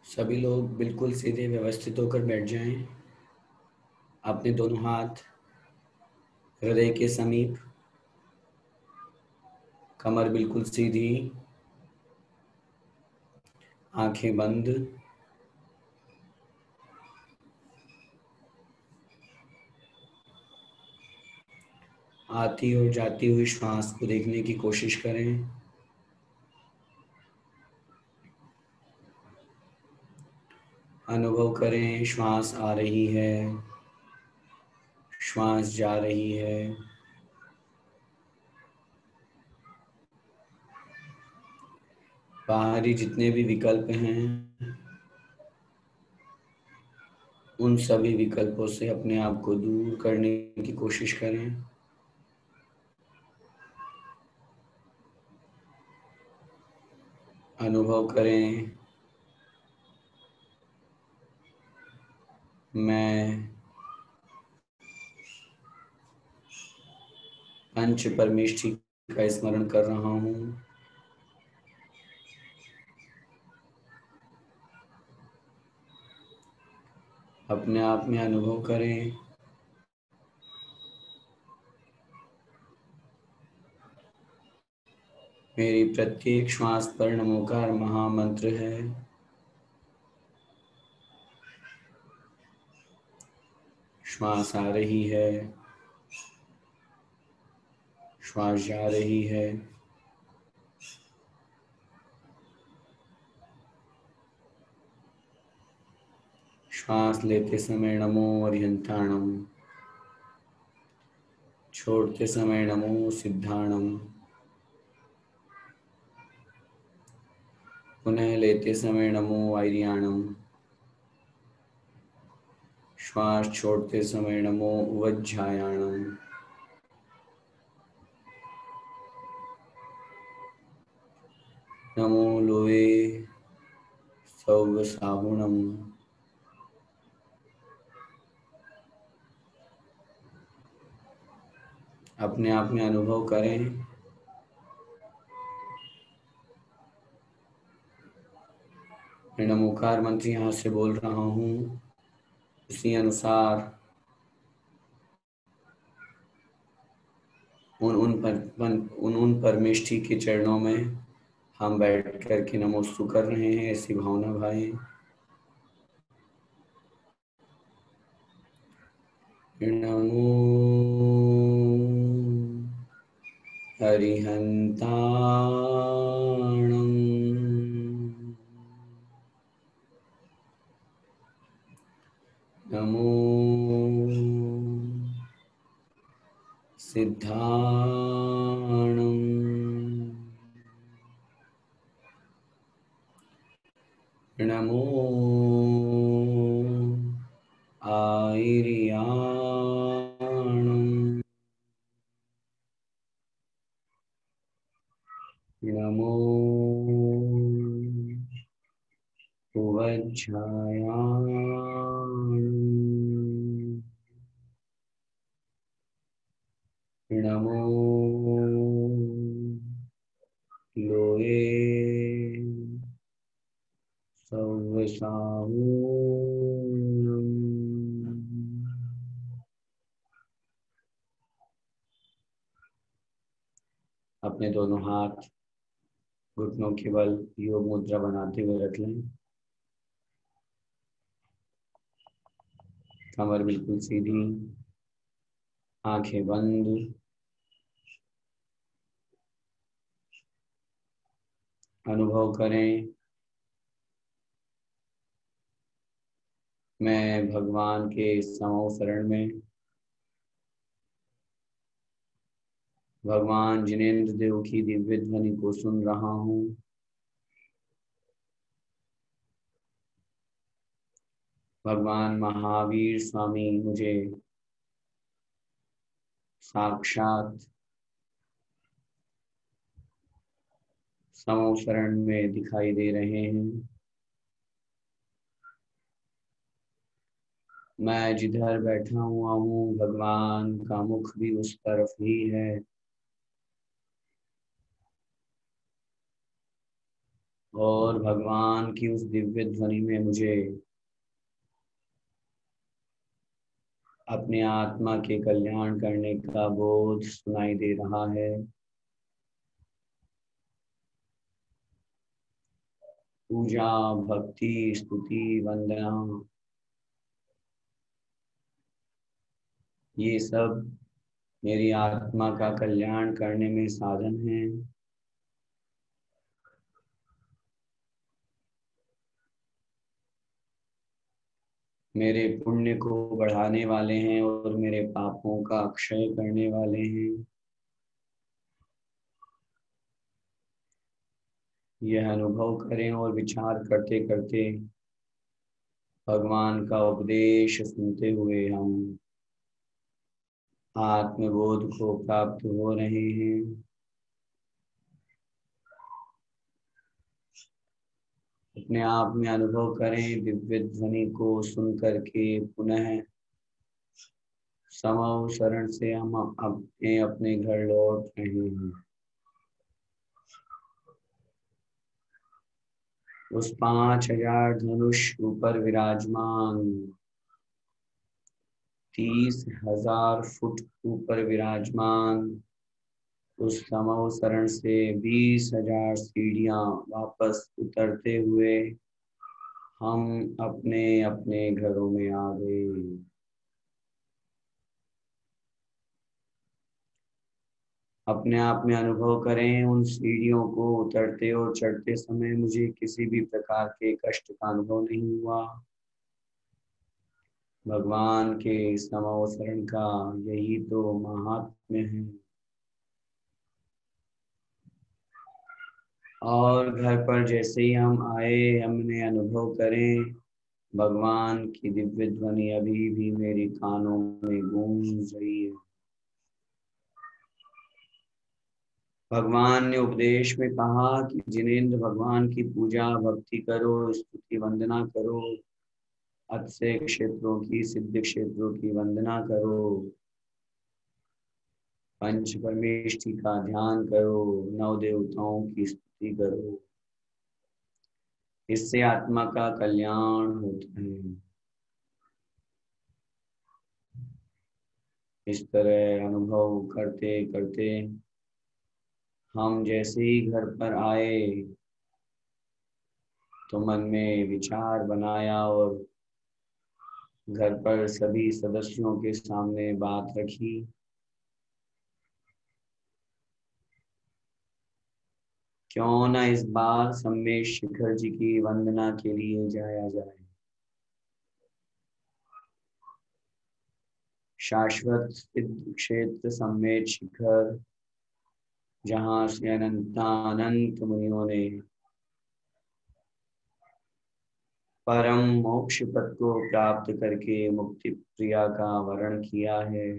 सभी लोग बिल्कुल सीधे व्यवस्थित होकर बैठ जाएं। अपने दोनों हाथ हृदय के समीप, कमर बिल्कुल सीधी, आंखें बंद। आती और जाती हुई श्वास को देखने की कोशिश करें। अनुभव करें, श्वास आ रही है, श्वास जा रही है। बाहरी जितने भी विकल्प हैं, उन सभी विकल्पों से अपने आप को दूर करने की कोशिश करें। अनुभव करें, मैं पंच परमेष्ठी का स्मरण कर रहा हूँ। अपने आप में अनुभव करें, मेरी प्रत्येक श्वास पर नमोकार महामंत्र है। श्वास आ रही है, श्वास जा रही है। श्वास लेते समय नमो अरिहंताणम, छोड़ते समय नमो सिद्धाणम। पुनः लेते समय नमो आर्याणम, श्वास छोड़ते समय नमो उवज्झायाणम। नमो लोए सौवसाहुणम। अपने आप में अनुभव करें, मैं नमोकार मंत्र यहाँ से बोल रहा हूँ, उसी अनुसार उन परमेष्ठी के चरणों में हम बैठ कर के नमोस्तु कर रहे हैं। ऐसी भावना भाई। नमो अरिहंताणम, नमो सिद्धाणम, नमो आयर्याणम, नमो उवज्झायाणम, नमो लोए सौवसाहुणम। अपने दोनों हाथ घुटनों के बल योग मुद्रा बनाते हुए रख लें। कमर बिल्कुल सीधी, आंखें बंद। अनुभव करें, मैं भगवान के समो शरण में, भगवान जिनेंद्र देव की दिव्य ध्वनि को सुन रहा हूँ। भगवान महावीर स्वामी मुझे साक्षात समो शरण में दिखाई दे रहे हैं। मैं जिधर बैठा हुआ हूँ, भगवान का मुख भी उस तरफ ही है और भगवान की उस दिव्य ध्वनि में मुझे अपने आत्मा के कल्याण करने का बोध सुनाई दे रहा है। पूजा, भक्ति, स्तुति, वंदना, ये सब मेरी आत्मा का कल्याण करने में साधन है। मेरे पुण्य को बढ़ाने वाले हैं और मेरे पापों का क्षय करने वाले हैं। यह अनुभव करें और विचार करते करते भगवान का उपदेश सुनते हुए हम आत्मबोध को प्राप्त हो रहे हैं। अपने आप में अनुभव करें, दिव्य ध्वनि को सुन करके पुनः समव शरण से हम अपने अपने घर लौट रहे हैं। उस 5000 धनुष ऊपर विराजमान, 30,000 फुट ऊपर विराजमान उस समव शरण से 20,000 सीढ़ियां वापस उतरते हुए हम अपने अपने घरों में आ गए। अपने आप में अनुभव करें, उन सीढ़ियों को उतरते और चढ़ते समय मुझे किसी भी प्रकार के कष्ट का अनुभव नहीं हुआ। भगवान के समव शरण का यही तो महात्म्य है। और घर पर जैसे ही हम आए, हमने अनुभव करें भगवान की दिव्य ध्वनि अभी भी मेरे कानों में गूंज रही है। भगवान ने उपदेश में कहा कि जिनेंद्र, भगवान की पूजा भक्ति करो, स्तुति वंदना करो, अक्षय क्षेत्रों की, सिद्ध क्षेत्रों की वंदना करो, पंच परमेष्ठी का ध्यान करो, नव देवताओं की स्तुति करो। इससे आत्मा का कल्याण होता है। इस तरह अनुभव करते करते हम जैसे ही घर पर आए तो मन में विचार बनाया और घर पर सभी सदस्यों के सामने बात रखी। क्यों न इस बार सम्मेश शिखर जी की वंदना के लिए जाया जाए। शाश्वत सिद्ध क्षेत्र सम्मेद शिखर, जहाँ से अनंत मुनियों ने परम मोक्ष पद को प्राप्त करके मुक्ति प्रिया का वर्ण किया है,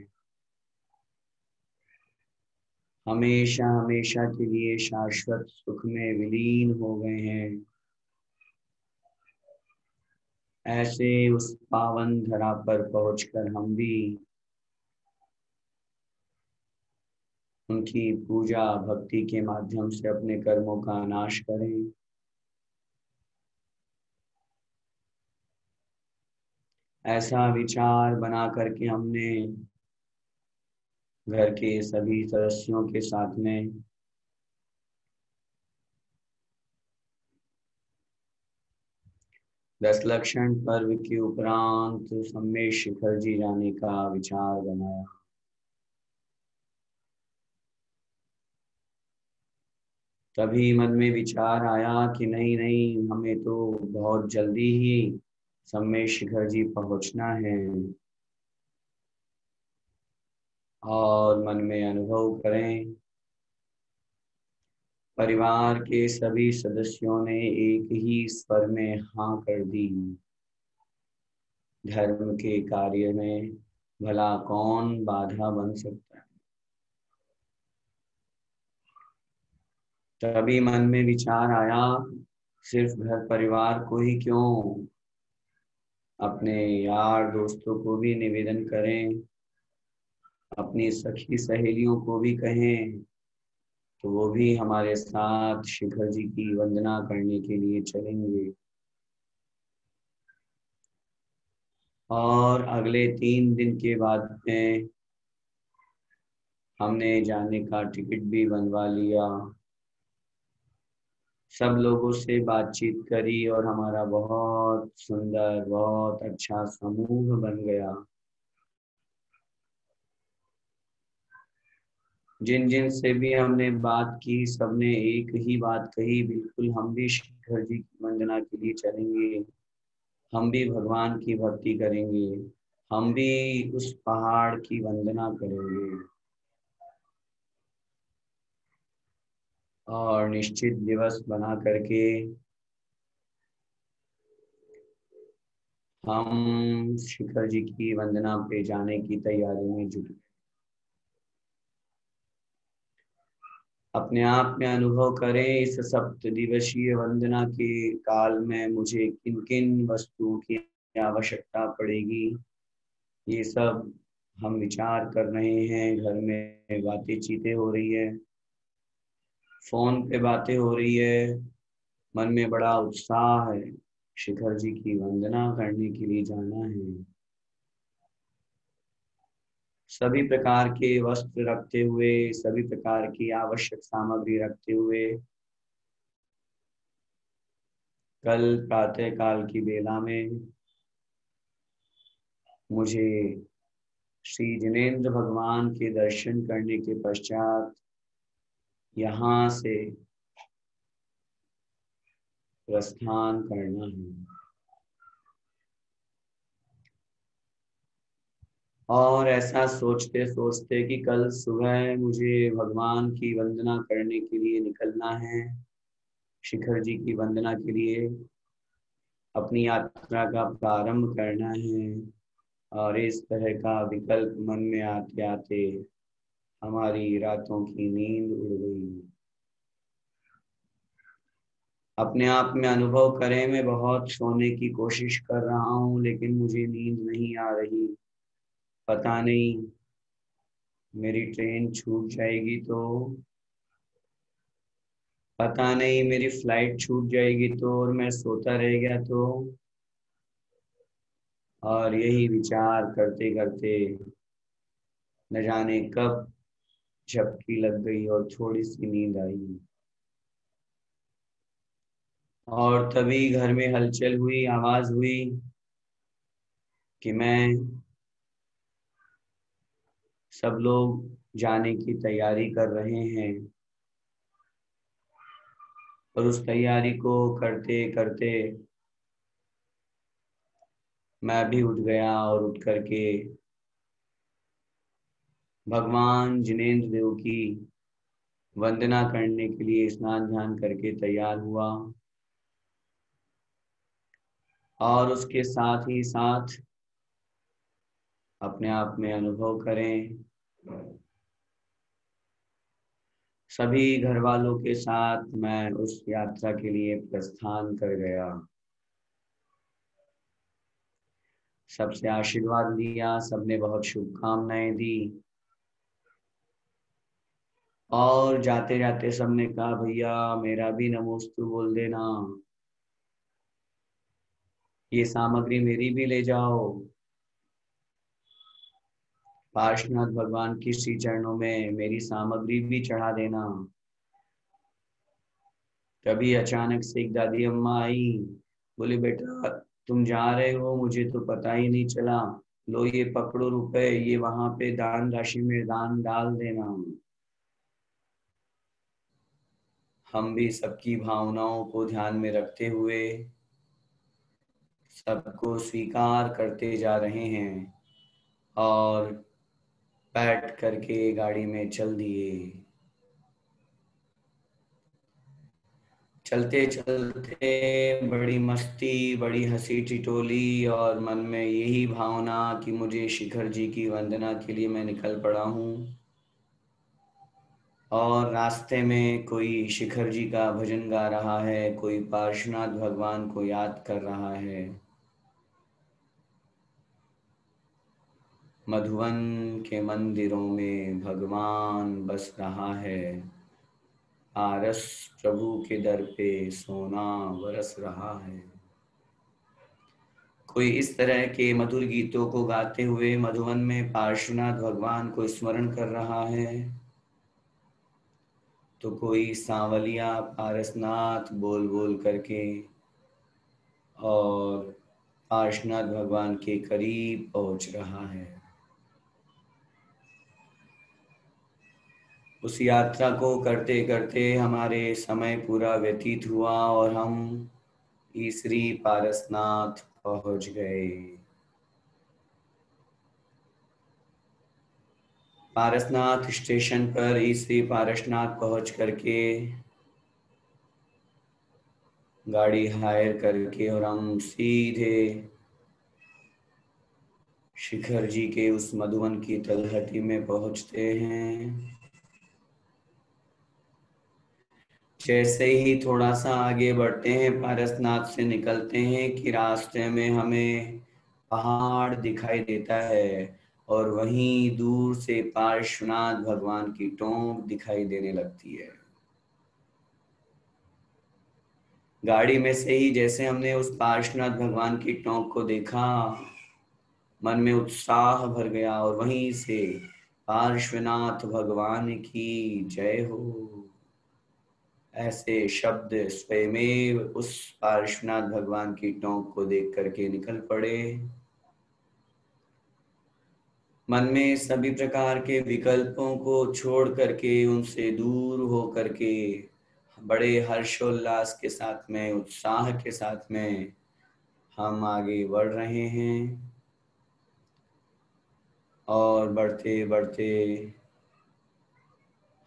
हमेशा हमेशा के लिए शाश्वत सुख में विलीन हो गए हैं। ऐसे उस पावन धरा पर पहुंचकर हम भी उनकी पूजा भक्ति के माध्यम से अपने कर्मों का नाश करें। ऐसा विचार बना करके हमने घर के सभी सदस्यों के साथ में दस लक्षण पर्व के उपरांत सम्मेश शिखर जी जाने का विचार बनाया। तभी मन में विचार आया कि नहीं नहीं, हमें तो बहुत जल्दी ही सम्मेश शिखर जी पहुंचना है। और मन में अनुभव करें, परिवार के सभी सदस्यों ने एक ही स्वर में हाँ कर दी। धर्म के कार्य में भला कौन बाधा बन सकता है। तभी मन में विचार आया, सिर्फ घर परिवार को ही क्यों, अपने यार दोस्तों को भी निवेदन करें, अपनी सखी सहेलियों को भी कहें तो वो भी हमारे साथ शिखर जी की वंदना करने के लिए चलेंगे। और अगले 3 दिन के बाद में हमने जाने का टिकट भी बनवा लिया, सब लोगों से बातचीत करी और हमारा बहुत सुंदर बहुत अच्छा समूह बन गया। जिन जिन से भी हमने बात की सबने एक ही बात कही, बिल्कुल हम भी शिखर जी की वंदना के लिए चलेंगे, हम भी भगवान की भक्ति करेंगे, हम भी उस पहाड़ की वंदना करेंगे। और निश्चित दिवस बना करके हम शिखर जी की वंदना पे जाने की तैयारी में जुट गए। अपने आप में अनुभव करें, इस 7 दिवसीय वंदना के काल में मुझे किन किन वस्तुओं की आवश्यकता पड़ेगी। ये सब हम विचार कर रहे हैं, घर में बातें चीतें हो रही है, फोन पे बातें हो रही है, मन में बड़ा उत्साह है, शिखर जी की वंदना करने के लिए जाना है। सभी प्रकार के वस्त्र रखते हुए, सभी प्रकार की आवश्यक सामग्री रखते हुए कल प्रातः काल की बेला में मुझे श्री जिनेंद्र भगवान के दर्शन करने के पश्चात यहाँ से प्रस्थान करना है। और ऐसा सोचते सोचते कि कल सुबह मुझे भगवान की वंदना करने के लिए निकलना है, शिखर जी की वंदना के लिए अपनी यात्रा का प्रारंभ करना है। और इस तरह का विकल्प मन में आते आते हमारी रातों की नींद उड़ गई। अपने आप में अनुभव करें, मैं बहुत सोने की कोशिश कर रहा हूँ लेकिन मुझे नींद नहीं आ रही। पता नहीं मेरी ट्रेन छूट जाएगी तो, पता नहीं मेरी फ्लाइट छूट जाएगी तो, और मैं सोता रह गया तो। और यही विचार करते करते न जाने कब झपकी लग गई और थोड़ी सी नींद आई। और तभी घर में हलचल हुई, आवाज हुई कि मैं सब लोग जाने की तैयारी कर रहे हैं। और उस तैयारी को करते करते मैं भी उठ गया और उठ करके भगवान जिनेंद्र देव की वंदना करने के लिए स्नान ध्यान करके तैयार हुआ। और उसके साथ ही साथ अपने आप में अनुभव करें, सभी घर वालों के साथ मैं उस यात्रा के लिए प्रस्थान कर गया। सबसे आशीर्वाद लिया, सबने बहुत शुभकामनाएं दी। और जाते जाते सबने कहा भैया मेरा भी नमोस्तु बोल देना, ये सामग्री मेरी भी ले जाओ, पार्श्वनाथ भगवान की श्री चरणों में मेरी सामग्री भी चढ़ा देना। तभी अचानक से एक दादी अम्मा आई, बोले बेटा तुम जा रहे हो, मुझे तो पता ही नहीं चला, लो ये पकड़ो रुपए, ये वहां पे दान राशि में दान डाल देना। हम भी सबकी भावनाओं को ध्यान में रखते हुए सबको स्वीकार करते जा रहे हैं और बैठ करके गाड़ी में चल दिए। चलते चलते बड़ी मस्ती, बड़ी हंसी ठिठोली और मन में यही भावना कि मुझे शिखर जी की वंदना के लिए मैं निकल पड़ा हूँ। और रास्ते में कोई शिखर जी का भजन गा रहा है, कोई पार्श्वनाथ भगवान को याद कर रहा है। मधुवन के मंदिरों में भगवान बस रहा है। आरस प्रभु के दर पे सोना बरस रहा है। कोई इस तरह के मधुर गीतों को गाते हुए मधुवन में पार्श्वनाथ भगवान को स्मरण कर रहा है, तो कोई सांवलिया पारसनाथ बोल बोल करके और पार्श्वनाथ भगवान के करीब पहुंच रहा है। उस यात्रा को करते करते हमारे समय पूरा व्यतीत हुआ और हम ईसरी पारसनाथ पहुंच गए। पारसनाथ स्टेशन पर ईसरी पारसनाथ पहुंच करके गाड़ी हायर करके और हम सीधे शिखर जी के उस मधुवन की तलहटी में पहुंचते हैं। जैसे ही थोड़ा सा आगे बढ़ते हैं, पारसनाथ से निकलते हैं कि रास्ते में हमें पहाड़ दिखाई देता है और वहीं दूर से पार्श्वनाथ भगवान की टोंक दिखाई देने लगती है। गाड़ी में से ही जैसे हमने उस पार्श्वनाथ भगवान की टोंक को देखा, मन में उत्साह भर गया और वहीं से पार्श्वनाथ भगवान की जय हो ऐसे शब्द स्वयमेव उस पार्श्वनाथ भगवान की टोंक को देख करके निकल पड़े। मन में सभी प्रकार के विकल्पों को छोड़ करके, उनसे दूर हो करके बड़े हर्षोल्लास के साथ में, उत्साह के साथ में हम आगे बढ़ रहे हैं। और बढ़ते बढ़ते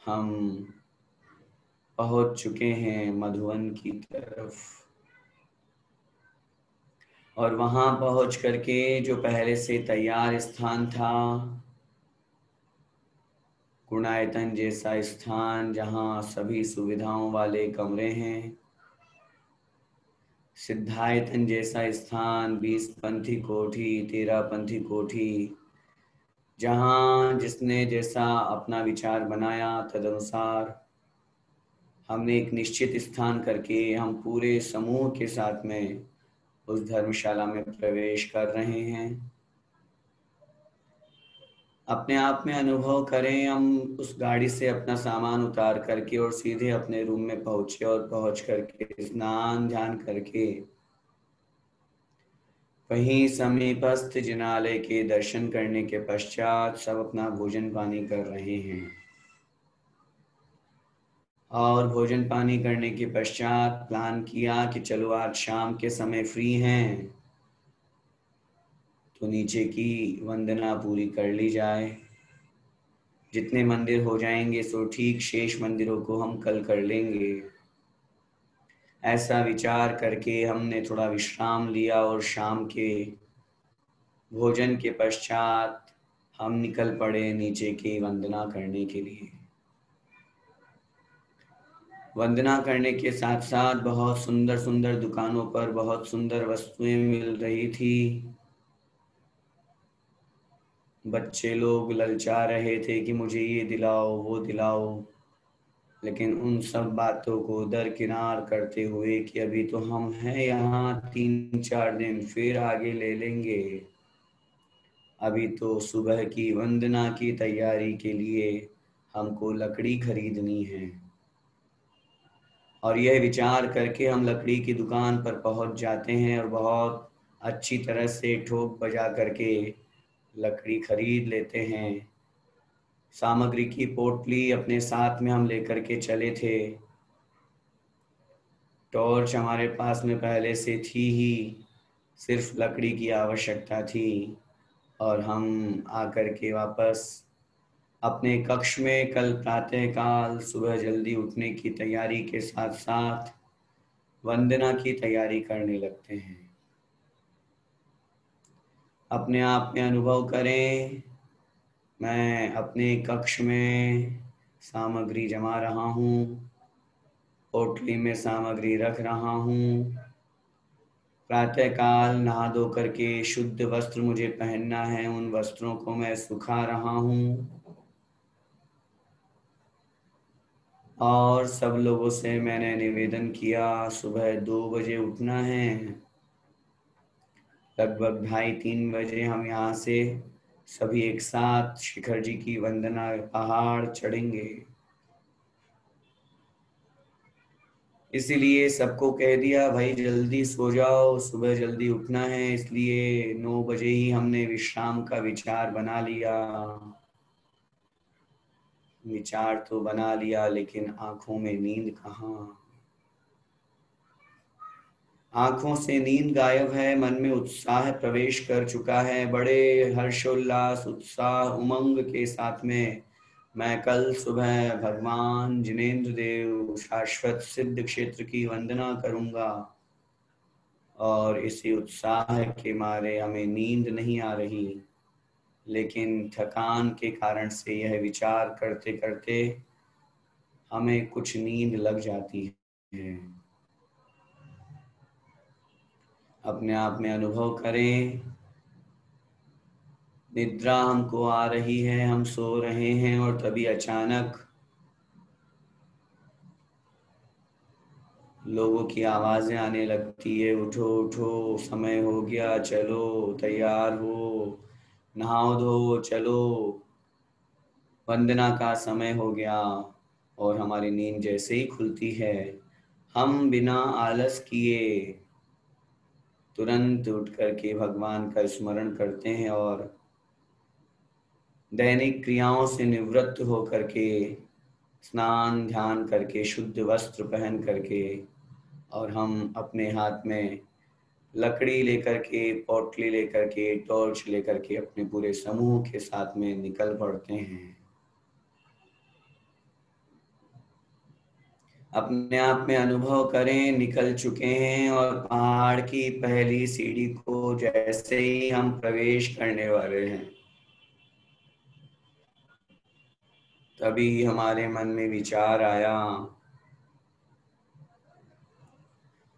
हम पहुंच चुके हैं मधुवन की तरफ। और वहां पहुंच करके जो पहले से तैयार स्थान था, गुणायतन जैसा स्थान जहां सभी सुविधाओं वाले कमरे हैं, सिद्धायतन जैसा स्थान, 20 पंथी कोठी, 13 पंथी कोठी, जहां जिसने जैसा अपना विचार बनाया तदनुसार हमने एक निश्चित स्थान करके हम पूरे समूह के साथ में उस धर्मशाला में प्रवेश कर रहे हैं। अपने आप में अनुभव करें, हम उस गाड़ी से अपना सामान उतार करके और सीधे अपने रूम में पहुंचे और पहुंच करके स्नान ध्यान करके वहीं समीपस्थ जिनालय के दर्शन करने के पश्चात सब अपना भोजन पानी कर रहे हैं। और भोजन पानी करने के पश्चात प्लान किया कि चलो आज शाम के समय फ्री हैं तो नीचे की वंदना पूरी कर ली जाए। जितने मंदिर हो जाएंगे सो ठीक, शेष मंदिरों को हम कल कर लेंगे। ऐसा विचार करके हमने थोड़ा विश्राम लिया और शाम के भोजन के पश्चात हम निकल पड़े नीचे की वंदना करने के लिए। वंदना करने के साथ साथ बहुत सुंदर सुंदर दुकानों पर बहुत सुंदर वस्तुएं मिल रही थी। बच्चे लोग ललचा रहे थे कि मुझे ये दिलाओ वो दिलाओ, लेकिन उन सब बातों को दरकिनार करते हुए कि अभी तो हम हैं यहाँ 3-4 दिन, फिर आगे ले लेंगे। अभी तो सुबह की वंदना की तैयारी के लिए हमको लकड़ी खरीदनी है। और यह विचार करके हम लकड़ी की दुकान पर पहुंच जाते हैं और बहुत अच्छी तरह से ठोक बजा करके लकड़ी खरीद लेते हैं। सामग्री की पोटली अपने साथ में हम लेकर के चले थे। टॉर्च हमारे पास में पहले से थी ही, सिर्फ लकड़ी की आवश्यकता थी। और हम आकर के वापस अपने कक्ष में कल प्रातःकाल सुबह जल्दी उठने की तैयारी के साथ साथ वंदना की तैयारी करने लगते हैं। अपने आप में अनुभव करें, मैं अपने कक्ष में सामग्री जमा रहा हूँ, पोटली में सामग्री रख रहा हूँ। प्रातःकाल नहा धो करके शुद्ध वस्त्र मुझे पहनना है, उन वस्त्रों को मैं सुखा रहा हूँ। और सब लोगों से मैंने निवेदन किया, सुबह 2 बजे उठना है। लगभग 2:30-3 बजे हम यहाँ से सभी एक साथ शिखर जी की वंदना पहाड़ चढ़ेंगे। इसीलिए सबको कह दिया भाई जल्दी सो जाओ, सुबह जल्दी उठना है, इसलिए 9 बजे ही हमने विश्राम का विचार बना लिया। विचार तो बना लिया लेकिन आंखों में नींद कहाँ। आंखों से नींद गायब है, मन में उत्साह प्रवेश कर चुका है। बड़े हर्षोल्लास, उत्साह, उमंग के साथ में मैं कल सुबह भगवान जिनेंद्र देव शाश्वत सिद्ध क्षेत्र की वंदना करूंगा। और इसी उत्साह के मारे हमें नींद नहीं आ रही, लेकिन थकान के कारण से यह विचार करते करते हमें कुछ नींद लग जाती है। अपने आप में अनुभव करें, निद्रा हमको आ रही है, हम सो रहे हैं और तभी अचानक लोगों की आवाजें आने लगती है, उठो उठो, समय हो गया, चलो तैयार हो, नहाओ धो चलो, वंदना का समय हो गया। और हमारी नींद जैसे ही खुलती है, हम बिना आलस किए तुरंत उठ करके भगवान का स्मरण करते हैं और दैनिक क्रियाओं से निवृत्त होकर के स्नान ध्यान करके शुद्ध वस्त्र पहन करके और हम अपने हाथ में लकड़ी लेकर के, पोटली लेकर के, टॉर्च लेकर के अपने पूरे समूह के साथ में निकल पड़ते हैं। अपने आप में अनुभव करें, निकल चुके हैं और पहाड़ की पहली सीढ़ी को जैसे ही हम प्रवेश करने वाले हैं, तभी हमारे मन में विचार आया,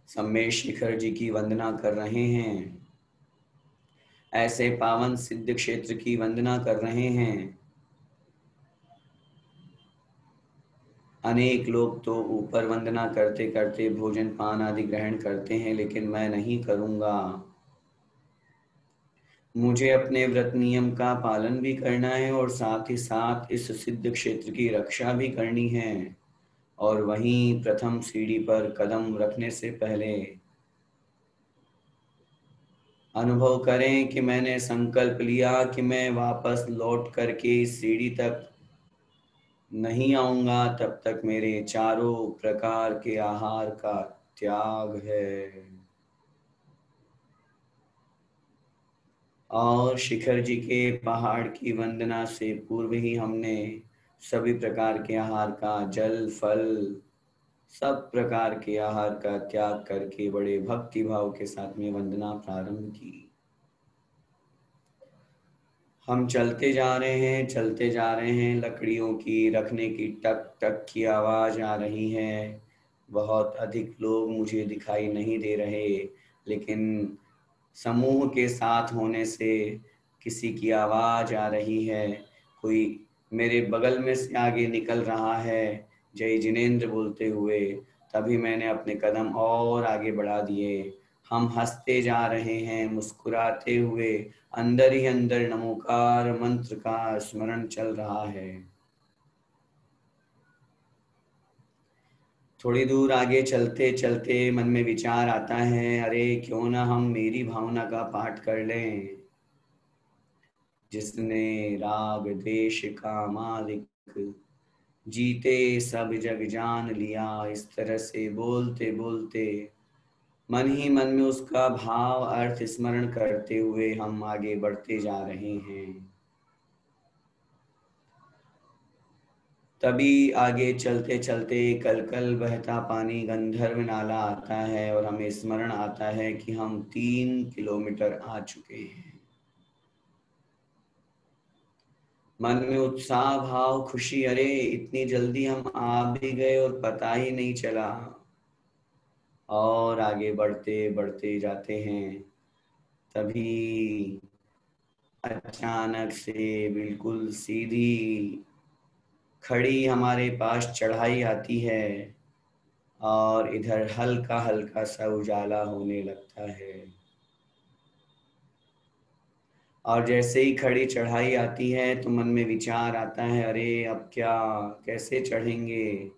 सम्मेश शिखर जी की वंदना कर रहे हैं, ऐसे पावन सिद्ध क्षेत्र की वंदना कर रहे हैं। अनेक लोग तो ऊपर वंदना करते करते भोजन पान आदि ग्रहण करते हैं, लेकिन मैं नहीं करूंगा। मुझे अपने व्रत नियम का पालन भी करना है और साथ ही साथ इस सिद्ध क्षेत्र की रक्षा भी करनी है। और वहीं प्रथम सीढ़ी पर कदम रखने से पहले अनुभव करें कि मैंने संकल्प लिया कि मैं वापस लौट करके इस सीढ़ी तक नहीं आऊंगा तब तक मेरे चारों प्रकार के आहार का त्याग है। और शिखर जी के पहाड़ की वंदना से पूर्व ही हमने सभी प्रकार के आहार का, जल फल, सब प्रकार के आहार का त्याग करके बड़े भक्ति भाव के साथ में वंदना प्रारंभ की। हम चलते जा रहे हैं, चलते जा रहे हैं, लकड़ियों की रखने की टक टक की आवाज आ रही है। बहुत अधिक लोग मुझे दिखाई नहीं दे रहे, लेकिन समूह के साथ होने से किसी की आवाज आ रही है। कोई मेरे बगल में से आगे निकल रहा है जय जिनेंद्र बोलते हुए। तभी मैंने अपने कदम और आगे बढ़ा दिए। हम हंसते जा रहे हैं, मुस्कुराते हुए, अंदर ही अंदर नमोकार मंत्र का स्मरण चल रहा है। थोड़ी दूर आगे चलते चलते मन में विचार आता है, अरे क्यों ना हम मेरी भावना का पाठ कर लें। जिसने राग देश कामादिक जीते सब जग जान लिया। इस तरह से बोलते बोलते मन ही मन में उसका भाव अर्थ स्मरण करते हुए हम आगे बढ़ते जा रहे हैं। तभी आगे चलते चलते कल कल बहता पानी गंधर्व नाला आता है और हमें स्मरण आता है कि हम 3 किलोमीटर आ चुके हैं। मन में उत्साह भाव, खुशी, अरे इतनी जल्दी हम आ भी गए और पता ही नहीं चला। और आगे बढ़ते बढ़ते जाते हैं, तभी अचानक से बिल्कुल सीधी खड़ी हमारे पास चढ़ाई आती है और इधर हल्का हल्का सा उजाला होने लगता है। और जैसे ही खड़ी चढ़ाई आती है तो मन में विचार आता है, अरे अब क्या, कैसे चढ़ेंगे।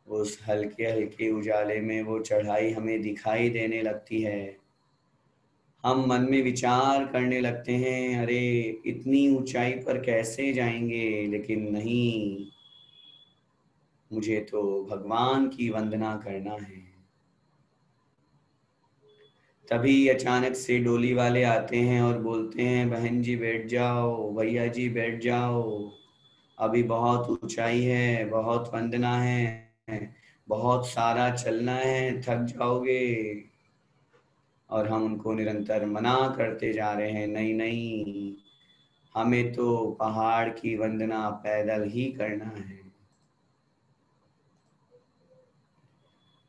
उस हल्के हल्के उजाले में वो चढ़ाई हमें दिखाई देने लगती है। हम मन में विचार करने लगते हैं, अरे इतनी ऊंचाई पर कैसे जाएंगे, लेकिन नहीं, मुझे तो भगवान की वंदना करना है। तभी अचानक से डोली वाले आते हैं और बोलते हैं, बहन जी बैठ जाओ, भैया जी बैठ जाओ, अभी बहुत ऊंचाई है, बहुत वंदना है, बहुत सारा चलना है, थक जाओगे। और हम उनको निरंतर मना करते जा रहे हैं, नहीं नहीं, हमें तो पहाड़ की वंदना पैदल ही करना है।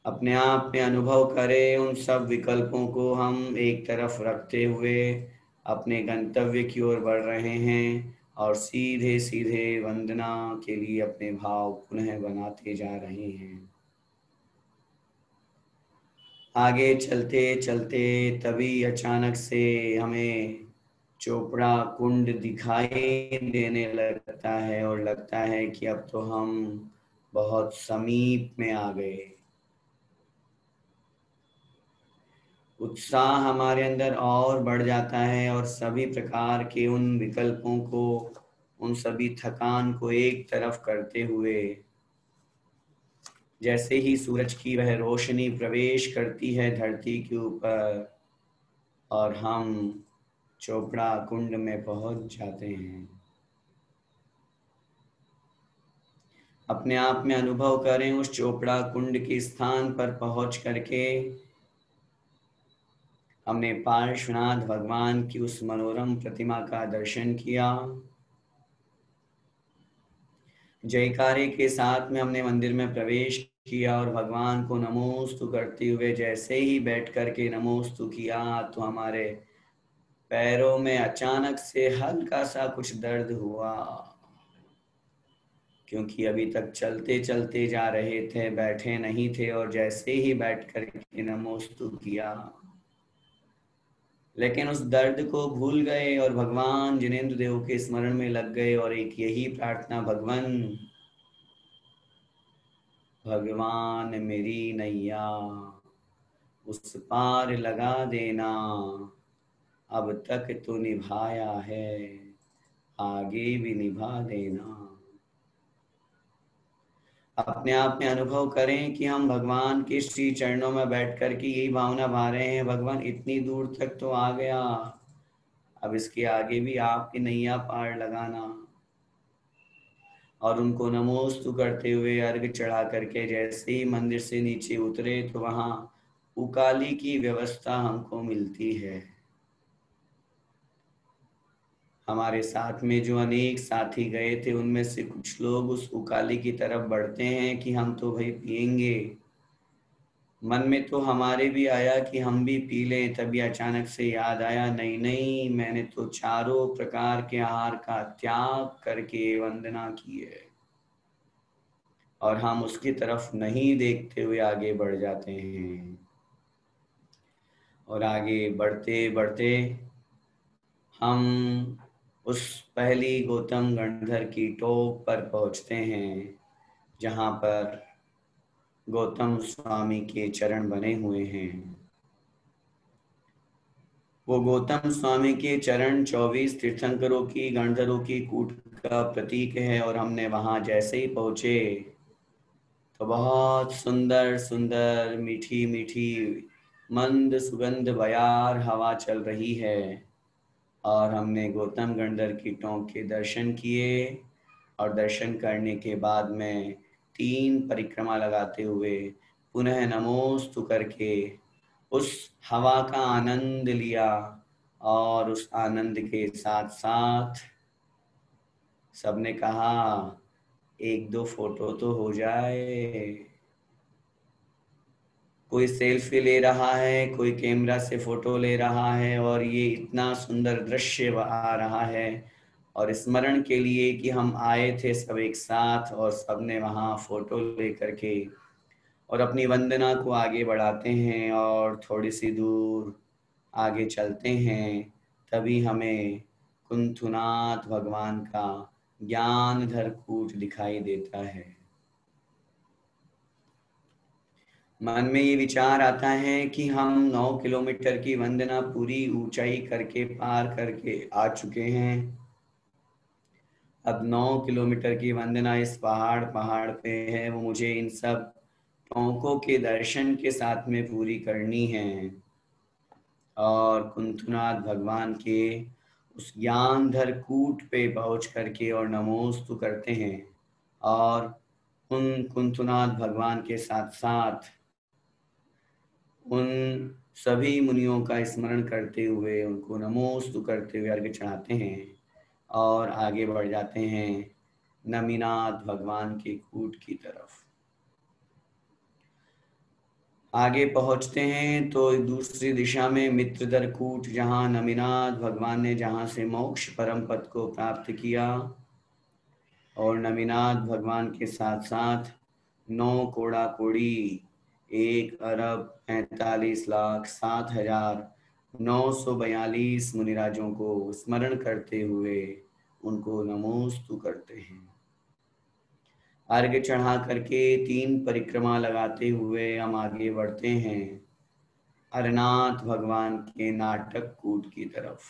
अपने आप में अनुभव करें, उन सब विकल्पों को हम एक तरफ रखते हुए अपने गंतव्य की ओर बढ़ रहे हैं और सीधे सीधे वंदना के लिए अपने भाव पुनः बनाते जा रहे हैं। आगे चलते चलते तभी अचानक से हमें चोपड़ा कुंड दिखाई देने लगता है और लगता है कि अब तो हम बहुत समीप में आ गए। उत्साह हमारे अंदर और बढ़ जाता है और सभी प्रकार के उन विकल्पों को, उन सभी थकान को एक तरफ करते हुए, जैसे ही सूरज की वह रोशनी प्रवेश करती है धरती के ऊपर और हम चोपड़ा कुंड में पहुंच जाते हैं। अपने आप में अनुभव करें, उस चोपड़ा कुंड के स्थान पर पहुंच करके हमने पार्श्वनाथ भगवान की उस मनोरम प्रतिमा का दर्शन किया। जयकारे के साथ में हमने मंदिर में प्रवेश किया और भगवान को नमोस्तु करते हुए जैसे ही बैठ करके नमोस्तु किया तो हमारे पैरों में अचानक से हल्का सा कुछ दर्द हुआ, क्योंकि अभी तक चलते चलते जा रहे थे, बैठे नहीं थे। और जैसे ही बैठ करके नमोस्तु किया, लेकिन उस दर्द को भूल गए और भगवान जिनेंद्र देव के स्मरण में लग गए और एक यही प्रार्थना, भगवान, भगवान मेरी नैया उस पार लगा देना, अब तक तो निभाया है, आगे भी निभा देना। अपने आप में अनुभव करें कि हम भगवान के श्री चरणों में बैठ कर के यही भावना भा रहे हैं, भगवान इतनी दूर तक तो आ गया, अब इसके आगे भी आपकी नैया पार लगाना। और उनको नमोस्तु करते हुए अर्घ चढ़ा करके जैसे ही मंदिर से नीचे उतरे तो वहां उकाली की व्यवस्था हमको मिलती है। हमारे साथ में जो अनेक साथी गए थे उनमें से कुछ लोग उस उकाली की तरफ बढ़ते हैं कि हम तो भाई पिएंगे। मन में तो हमारे भी आया कि हम भी पी लें, तभी अचानक से याद आया, नहीं नहीं, मैंने तो चारों प्रकार के आहार का त्याग करके वंदना की है। और हम उसकी तरफ नहीं देखते हुए आगे बढ़ जाते हैं। और आगे बढ़ते बढ़ते हम उस पहली गौतम गंधर की टोप पर पहुंचते हैं, जहां पर गौतम स्वामी के चरण बने हुए हैं। वो गौतम स्वामी के चरण 24 तीर्थंकरों की, गणधरों की कूट का प्रतीक है। और हमने वहां जैसे ही पहुंचे तो बहुत सुंदर सुंदर मीठी मीठी मंद सुगंध बयार हवा चल रही है। और हमने गौतम गंधर की टोंक के दर्शन किए और दर्शन करने के बाद में 3 परिक्रमा लगाते हुए पुनः नमोस्तु करके उस हवा का आनंद लिया। और उस आनंद के साथ साथ सबने कहा, एक दो फोटो तो हो जाए। कोई सेल्फी ले रहा है, कोई कैमरा से फोटो ले रहा है और ये इतना सुंदर दृश्य आ रहा है। और स्मरण के लिए कि हम आए थे सब एक साथ और सबने वहाँ फोटो लेकर के और अपनी वंदना को आगे बढ़ाते हैं और थोड़ी सी दूर आगे चलते हैं, तभी हमें कुंथुनाथ भगवान का ज्ञानधर कूट दिखाई देता है। मन में ये विचार आता है कि हम 9 किलोमीटर की वंदना पूरी ऊंचाई करके पार करके आ चुके हैं। अब 9 किलोमीटर की वंदना इस पहाड़ पे है, वो मुझे इन सब टोंकों के दर्शन के साथ में पूरी करनी है और कुंथुनाथ भगवान के उस ज्ञानधर कूट पे पहुंच करके और नमोस्तु करते हैं और उन कुंथुनाथ भगवान के साथ साथ उन सभी मुनियों का स्मरण करते हुए उनको नमोस्तु करते हुए अर्घ्य चढ़ाते हैं और आगे बढ़ जाते हैं नमिनाथ भगवान के कूट की तरफ। आगे पहुंचते हैं तो दूसरी दिशा में मित्रधर कूट, जहां नमिनाथ भगवान ने जहां से मोक्ष परम पद को प्राप्त किया और नमिनाथ भगवान के साथ साथ 9 कोड़ा कोड़ी 1,45,07,942 मुनिराजों को स्मरण करते हुए उनको नमोस्तु करते हैं। अर्घ्य चढ़ा करके 3 परिक्रमा लगाते हुए हम आगे बढ़ते हैं अरनाथ भगवान के नाटक कूट की तरफ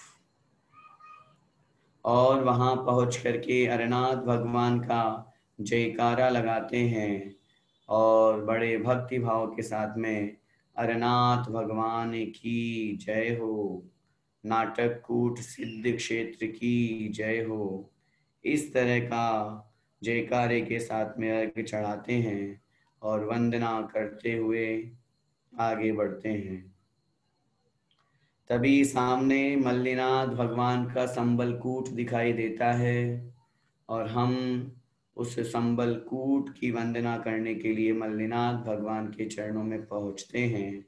और वहां पहुंच करके अरनाथ भगवान का जयकारा लगाते हैं और बड़े भक्ति भाव के साथ में अरनाथ भगवान की जय हो, नाटक कूट सिद्ध क्षेत्र की जय हो, इस तरह का जयकारे के साथ में अर्घ्य चढ़ाते हैं और वंदना करते हुए आगे बढ़ते हैं। तभी सामने मल्लिनाथ भगवान का संबलकूट दिखाई देता है और हम उस संबलकूट की वंदना करने के लिए मल्लिनाथ भगवान के चरणों में पहुंचते हैं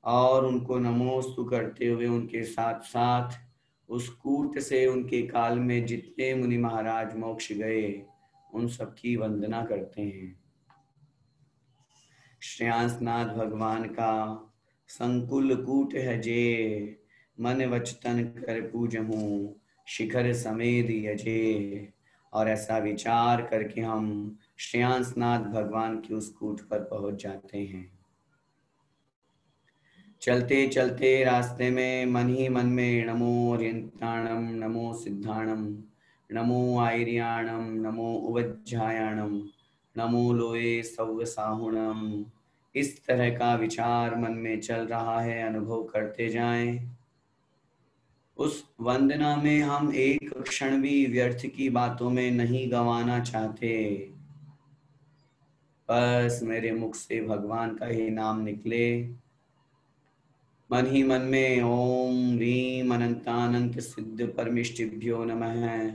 और उनको नमोस्तु करते हुए उनके साथ साथ उस कूट से उनके काल में जितने मुनि महाराज मोक्ष गए उन सब की वंदना करते हैं। श्रेयांसनाथ भगवान का संकुल कूट है जे, मन वचतन कर पूजहूं शिखर समेत यजे। और ऐसा विचार करके हम श्रेयांसनाथ भगवान के उस कूट पर पहुंच जाते हैं। चलते चलते रास्ते में मन ही मन में नमो अर्यंताणम, नमो सिद्धाणम, नमो आयर्याणम, नमो उवज्जायाणम, नमो लोए सव्यसाहुणम, इस तरह का विचार मन में चल रहा है, अनुभव करते जाएं। उस वंदना में हम एक क्षण भी व्यर्थ की बातों में नहीं गंवाना चाहते, बस मेरे मुख से भगवान का ही नाम निकले। मन ही मन में ओम ह्रीम अनंतानंत सिद्ध परमिष्टिभ्यो नमः,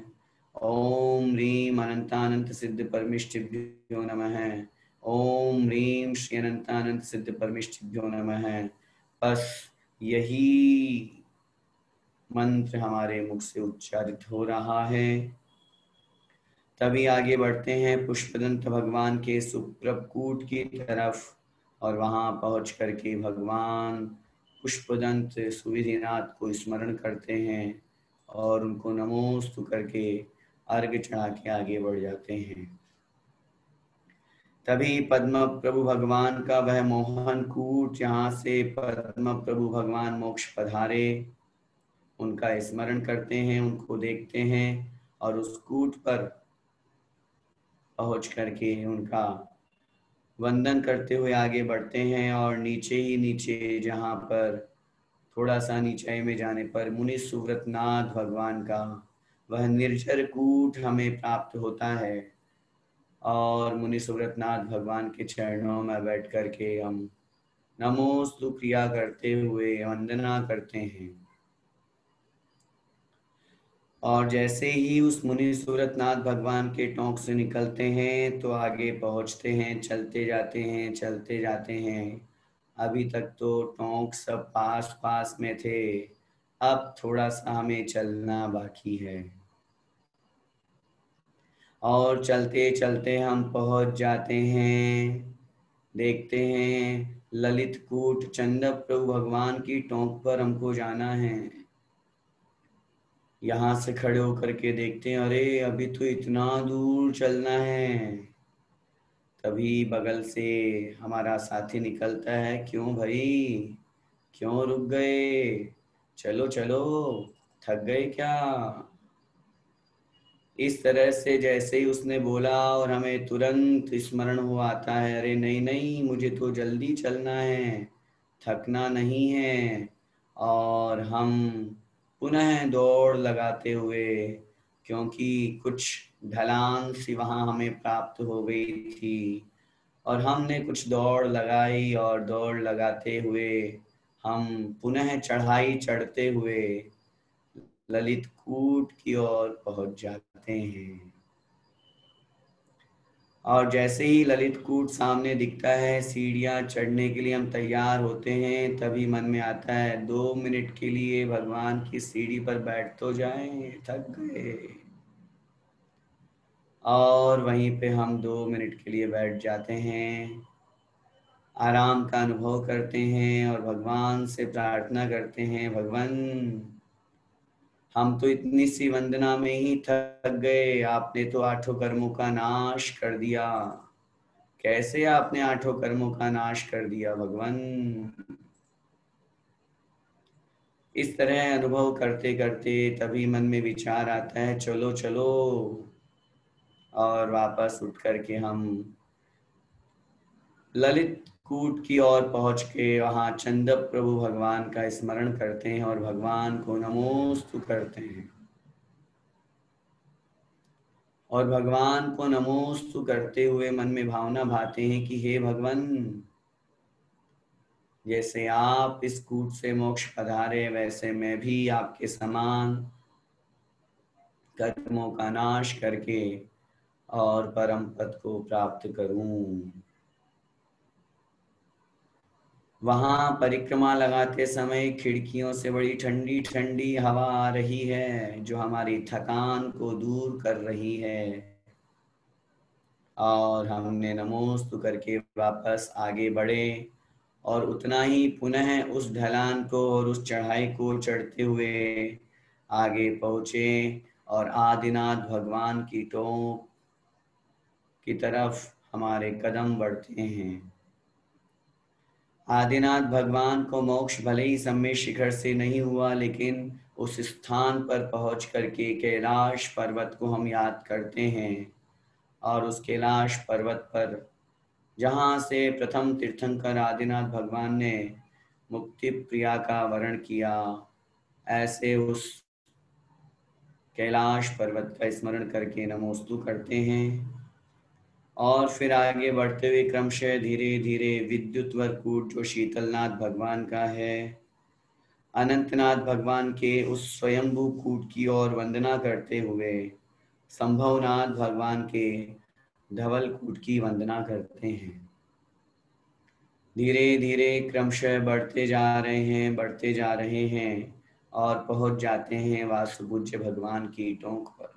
ओम ह्रीम अनंतानंत सिद्ध परमिष्टिभ्यो नमः, ओम ह्रीम श्री अनंतानंत सिद्ध परमिष्टिभ्यो नमः। बस यही मंत्र हमारे मुख से उच्चारित हो रहा है। तभी आगे बढ़ते हैं पुष्पदंत भगवान के सुप्रकूट की तरफ और वहां पहुंच करके भगवान पुष्पदंत सुविधिनाथ को स्मरण करते हैं और उनको नमोस्तु करके अर्घ्य चढ़ा के आगे बढ़ जाते हैं। तभी पद्म प्रभु भगवान का वह मोहन कूट, जहाँ से पद्म प्रभु भगवान मोक्ष पधारे, उनका स्मरण करते हैं, उनको देखते हैं और उस कूट पर पहुंच करके उनका वंदन करते हुए आगे बढ़ते हैं। और नीचे ही नीचे जहाँ पर थोड़ा सा नीचाई में जाने पर मुनि सुव्रतनाथ भगवान का वह निर्जर कूट हमें प्राप्त होता है और मुनि सुव्रतनाथ भगवान के चरणों में बैठ करके हम नमोस्तु क्रिया करते हुए वंदना करते हैं। और जैसे ही उस मुनि सूरतनाथ भगवान के टोंक से निकलते हैं तो आगे पहुंचते हैं, चलते जाते हैं, चलते जाते हैं। अभी तक तो टोंक सब पास पास में थे, अब थोड़ा सा हमें चलना बाकी है। और चलते चलते हम पहुंच जाते हैं, देखते हैं ललित कूट चंदप प्रभु भगवान की टोंक पर हमको जाना है। यहाँ से खड़े होकर के देखते हैं, अरे अभी तो इतना दूर चलना है। तभी बगल से हमारा साथी निकलता है, क्यों भाई, क्यों रुक गए, चलो चलो, थक गए क्या। इस तरह से जैसे ही उसने बोला और हमें तुरंत स्मरण हो आता है, अरे नहीं नहीं, मुझे तो जल्दी चलना है, थकना नहीं है। और हम पुनः दौड़ लगाते हुए, क्योंकि कुछ ढलान सी वहाँ हमें प्राप्त हो गई थी, और हमने कुछ दौड़ लगाई और दौड़ लगाते हुए हम पुनः चढ़ाई चढ़ते हुए ललित कूट की ओर पहुंच जाते हैं। और जैसे ही ललित कूट सामने दिखता है, सीढ़ियां चढ़ने के लिए हम तैयार होते हैं, तभी मन में आता है 2 मिनट के लिए भगवान की सीढ़ी पर बैठ तो जाएं, थक गए। और वहीं पे हम 2 मिनट के लिए बैठ जाते हैं, आराम का अनुभव करते हैं और भगवान से प्रार्थना करते हैं, भगवान हम तो इतनी सी वंदना में ही थक गए, आपने तो 8 कर्मों का नाश कर दिया। कैसे आपने 8 कर्मों का नाश कर दिया भगवान। इस तरह अनुभव करते करते तभी मन में विचार आता है, चलो चलो, और वापस उठ करके हम ललित कूट की ओर पहुंच के वहां चंदप प्रभु भगवान का स्मरण करते हैं और भगवान को नमोस्तु करते हैं। और भगवान को नमोस्तु करते हुए मन में भावना भाते हैं कि हे भगवान, जैसे आप इस कूट से मोक्ष पधारे, वैसे मैं भी आपके समान कर्मों का नाश करके और परम पद को प्राप्त करूं। वहां परिक्रमा लगाते समय खिड़कियों से बड़ी ठंडी ठंडी हवा आ रही है, जो हमारी थकान को दूर कर रही है। और हमने नमोस्तु करके वापस आगे बढ़े और उतना ही पुनः उस ढलान को और उस चढ़ाई को चढ़ते हुए आगे पहुँचे और आदिनाथ भगवान की टोंक की तरफ हमारे कदम बढ़ते हैं। आदिनाथ भगवान को मोक्ष भले ही समय शिखर से नहीं हुआ, लेकिन उस स्थान पर पहुँच करके कैलाश पर्वत को हम याद करते हैं। और उस कैलाश पर्वत पर जहाँ से प्रथम तीर्थंकर आदिनाथ भगवान ने मुक्ति प्रिया का वर्ण किया, ऐसे उस कैलाश पर्वत का स्मरण करके नमोस्तु करते हैं। और फिर आगे बढ़ते हुए क्रमशः धीरे धीरे विद्युत वरकूट जो शीतलनाथ भगवान का है, अनंतनाथ भगवान के उस स्वयंभू कूट की ओर वंदना करते हुए संभवनाथ भगवान के धवल कूट की वंदना करते हैं। धीरे धीरे क्रमशः बढ़ते जा रहे हैं, बढ़ते जा रहे हैं और पहुंच जाते हैं वासुपूज्य भगवान की टोंक पर।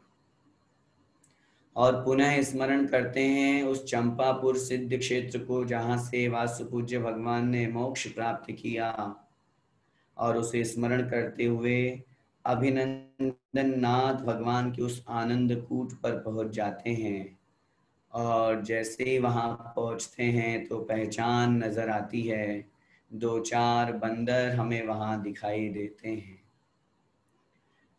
और पुनः स्मरण करते हैं उस चंपापुर सिद्ध क्षेत्र को, जहाँ से वासुपूज्य भगवान ने मोक्ष प्राप्त किया। और उसे स्मरण करते हुए अभिनंदन नाथ भगवान के उस आनंद कूट पर पहुंच जाते हैं। और जैसे ही वहां पहुंचते हैं तो पहचान नजर आती है, 2-4 बंदर हमें वहां दिखाई देते हैं।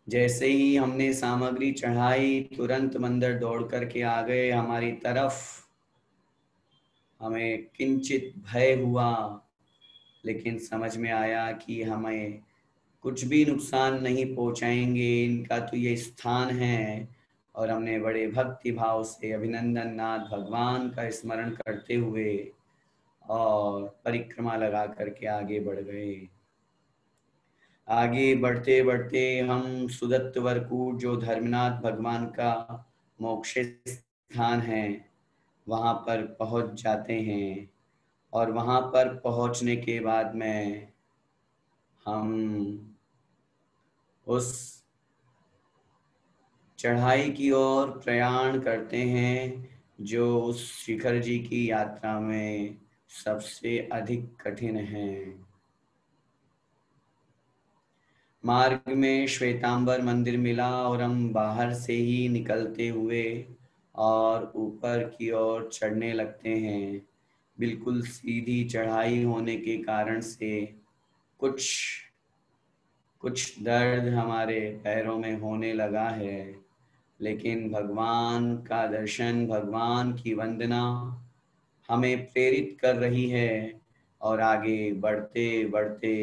जैसे ही हमने सामग्री चढ़ाई, तुरंत बंदर दौड़ करके आ गए हमारी तरफ। हमें किंचित भय हुआ, लेकिन समझ में आया कि हमें कुछ भी नुकसान नहीं पहुंचाएंगे, इनका तो ये स्थान है। और हमने बड़े भक्ति भाव से अभिनंदन नाथ भगवान का स्मरण करते हुए और परिक्रमा लगा करके आगे बढ़ गए। आगे बढ़ते बढ़ते हम सुदत्त वरकूट जो धर्मनाथ भगवान का मोक्ष स्थान है, वहां पर पहुंच जाते हैं। और वहां पर पहुंचने के बाद में हम उस चढ़ाई की ओर प्रयाण करते हैं, जो उस शिखर जी की यात्रा में सबसे अधिक कठिन है। मार्ग में श्वेतांबर मंदिर मिला और हम बाहर से ही निकलते हुए और ऊपर की ओर चढ़ने लगते हैं। बिल्कुल सीधी चढ़ाई होने के कारण से कुछ कुछ दर्द हमारे पैरों में होने लगा है, लेकिन भगवान का दर्शन, भगवान की वंदना हमें प्रेरित कर रही है और आगे बढ़ते बढ़ते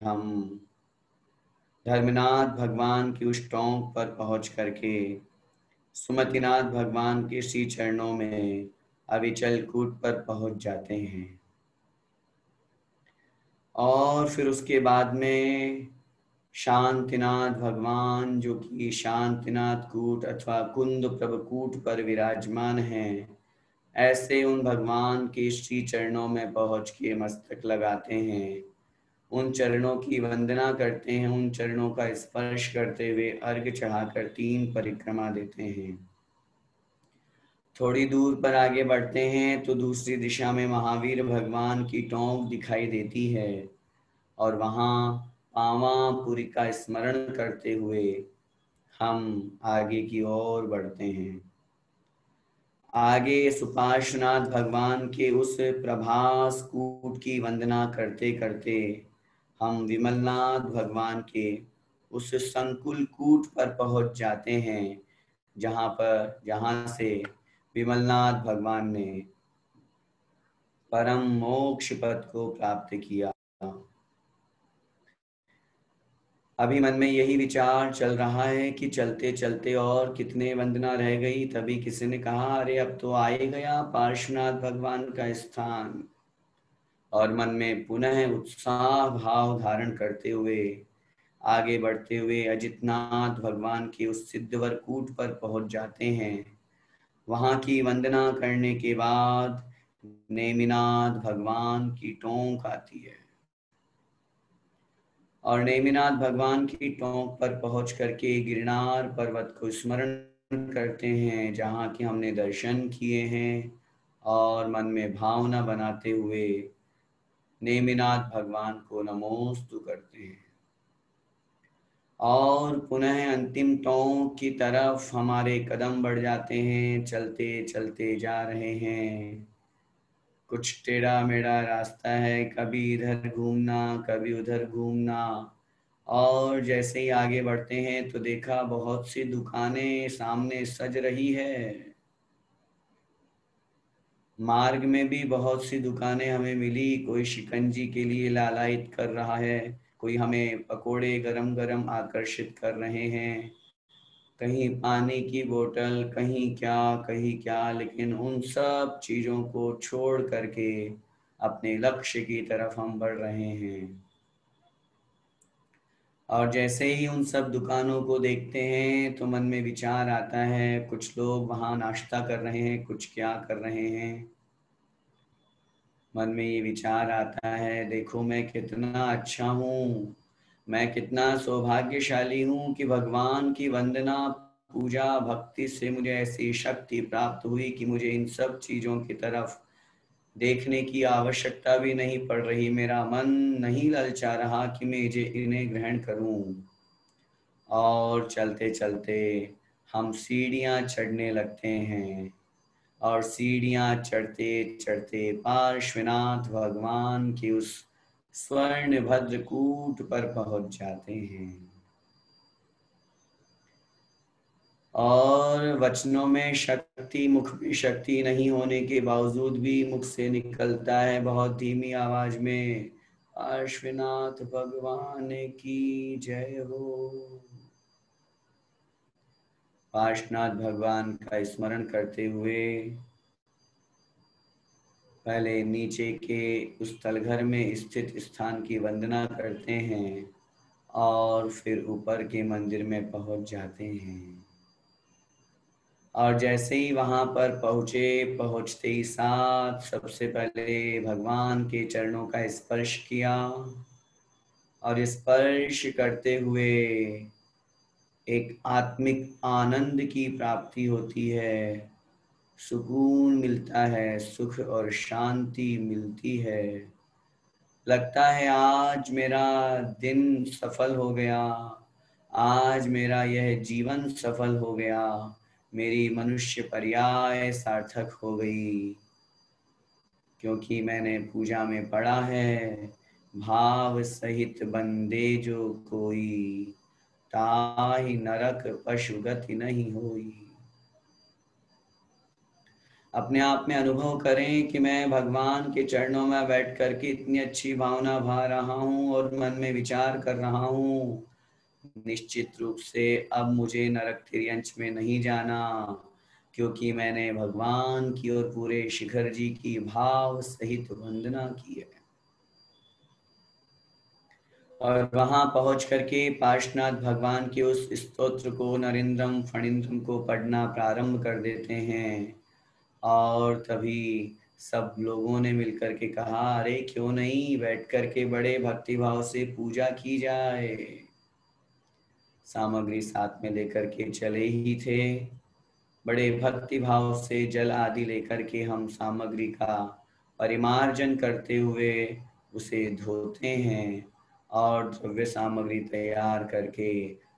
हम धर्मनाथ भगवान की उस टोंक पर पहुंच करके सुमतिनाथ भगवान के श्री चरणों में अविचल कूट पर पहुंच जाते हैं। और फिर उसके बाद में शांतिनाथ भगवान, जो कि शांतिनाथ कूट अथवा कुंद प्रभकूट पर विराजमान हैं, ऐसे उन भगवान के श्री चरणों में पहुंच के मस्तक लगाते हैं, उन चरणों की वंदना करते हैं, उन चरणों का स्पर्श करते हुए अर्घ्य चढ़ाकर 3 परिक्रमा देते हैं। थोड़ी दूर पर आगे बढ़ते हैं तो दूसरी दिशा में महावीर भगवान की टोंक दिखाई देती है और वहाँ पावापुरी का स्मरण करते हुए हम आगे की ओर बढ़ते हैं। आगे सुपार्श्वनाथ भगवान के उस प्रभास कूट की वंदना करते करते हम विमलनाथ भगवान के उस संकुल कूट पर पहुंच जाते हैं, जहां से विमलनाथ भगवान ने परम मोक्ष पद को प्राप्त किया। अभी मन में यही विचार चल रहा है कि चलते चलते और कितने वंदना रह गई। तभी किसी ने कहा, अरे अब तो आ ही गया पार्श्वनाथ भगवान का स्थान। और मन में पुनः उत्साह भाव धारण करते हुए आगे बढ़ते हुए अजितनाथ भगवान के उस सिद्धवर कूट पर पहुंच जाते हैं। वहां की वंदना करने के बाद नेमिनाथ भगवान की टोंक आती है और नेमिनाथ भगवान की टोंक पर पहुंच करके गिरनार पर्वत को स्मरण करते हैं, जहाँ की हमने दर्शन किए हैं, और मन में भावना बनाते हुए नेमिनाथ भगवान को नमोस्तु करते हैं। और पुनः अंतिम टोंक की तरफ हमारे कदम बढ़ जाते हैं, चलते चलते जा रहे हैं। कुछ टेढ़ा मेढ़ा रास्ता है, कभी इधर घूमना कभी उधर घूमना। और जैसे ही आगे बढ़ते हैं तो देखा बहुत सी दुकानें सामने सज रही है। मार्ग में भी बहुत सी दुकानें हमें मिली, कोई शिकंजी के लिए लालायित कर रहा है, कोई हमें पकोड़े गरम गरम आकर्षित कर रहे हैं, कहीं पानी की बोतल, कहीं क्या, लेकिन उन सब चीज़ों को छोड़ करके अपने लक्ष्य की तरफ हम बढ़ रहे हैं। और जैसे ही उन सब दुकानों को देखते हैं तो मन में विचार आता है, कुछ लोग वहाँ नाश्ता कर रहे हैं, कुछ क्या कर रहे हैं। मन में ये विचार आता है, देखो मैं कितना अच्छा हूँ, मैं कितना सौभाग्यशाली हूँ कि भगवान की वंदना पूजा भक्ति से मुझे ऐसी शक्ति प्राप्त हुई कि मुझे इन सब चीज़ों की तरफ देखने की आवश्यकता भी नहीं पड़ रही। मेरा मन नहीं ललचा रहा कि मैं इन्हें ग्रहण करूं। और चलते चलते हम सीढ़ियां चढ़ने लगते हैं और सीढ़ियां चढ़ते चढ़ते पार्श्वनाथ भगवान की उस स्वर्ण भद्रकूट पर पहुंच जाते हैं। और वचनों में शक्ति, मुख में शक्ति नहीं होने के बावजूद भी मुख से निकलता है बहुत धीमी आवाज में, पार्श्वनाथ भगवान की जय हो। पार्श्वनाथ भगवान का स्मरण करते हुए पहले नीचे के उस तलघर में स्थित स्थान की वंदना करते हैं और फिर ऊपर के मंदिर में पहुंच जाते हैं। और जैसे ही वहां पर पहुंचते ही साथ सबसे पहले भगवान के चरणों का स्पर्श किया और स्पर्श करते हुए एक आत्मिक आनंद की प्राप्ति होती है, सुकून मिलता है, सुख और शांति मिलती है। लगता है आज मेरा दिन सफल हो गया, आज मेरा यह जीवन सफल हो गया, मेरी मनुष्य पर्याय सार्थक हो गई, क्योंकि मैंने पूजा में पढ़ा है, भाव सहित बंदे जो कोई, ताहि नरक पशु गति नहीं होई। अपने आप में अनुभव करें कि मैं भगवान के चरणों में बैठ करके इतनी अच्छी भावना भा रहा हूँ और मन में विचार कर रहा हूँ, निश्चित रूप से अब मुझे नरक तिर्यंच में नहीं जाना, क्योंकि मैंने भगवान की और पूरे शिखर जी की भाव सहित वंदना की है। और वहां पहुंच करके पार्श्वनाथ भगवान के उस स्तोत्र को, नरेंद्रम फणिंद्रम को पढ़ना प्रारंभ कर देते हैं। और तभी सब लोगों ने मिलकर के कहा, अरे क्यों नहीं बैठ करके बड़े भक्ति भाव से पूजा की जाए। सामग्री साथ में लेकर के चले ही थे। बड़े भक्ति भाव से जल आदि लेकर के हम सामग्री का परिमार्जन करते हुए उसे धोते हैं और द्रव्य सामग्री तैयार करके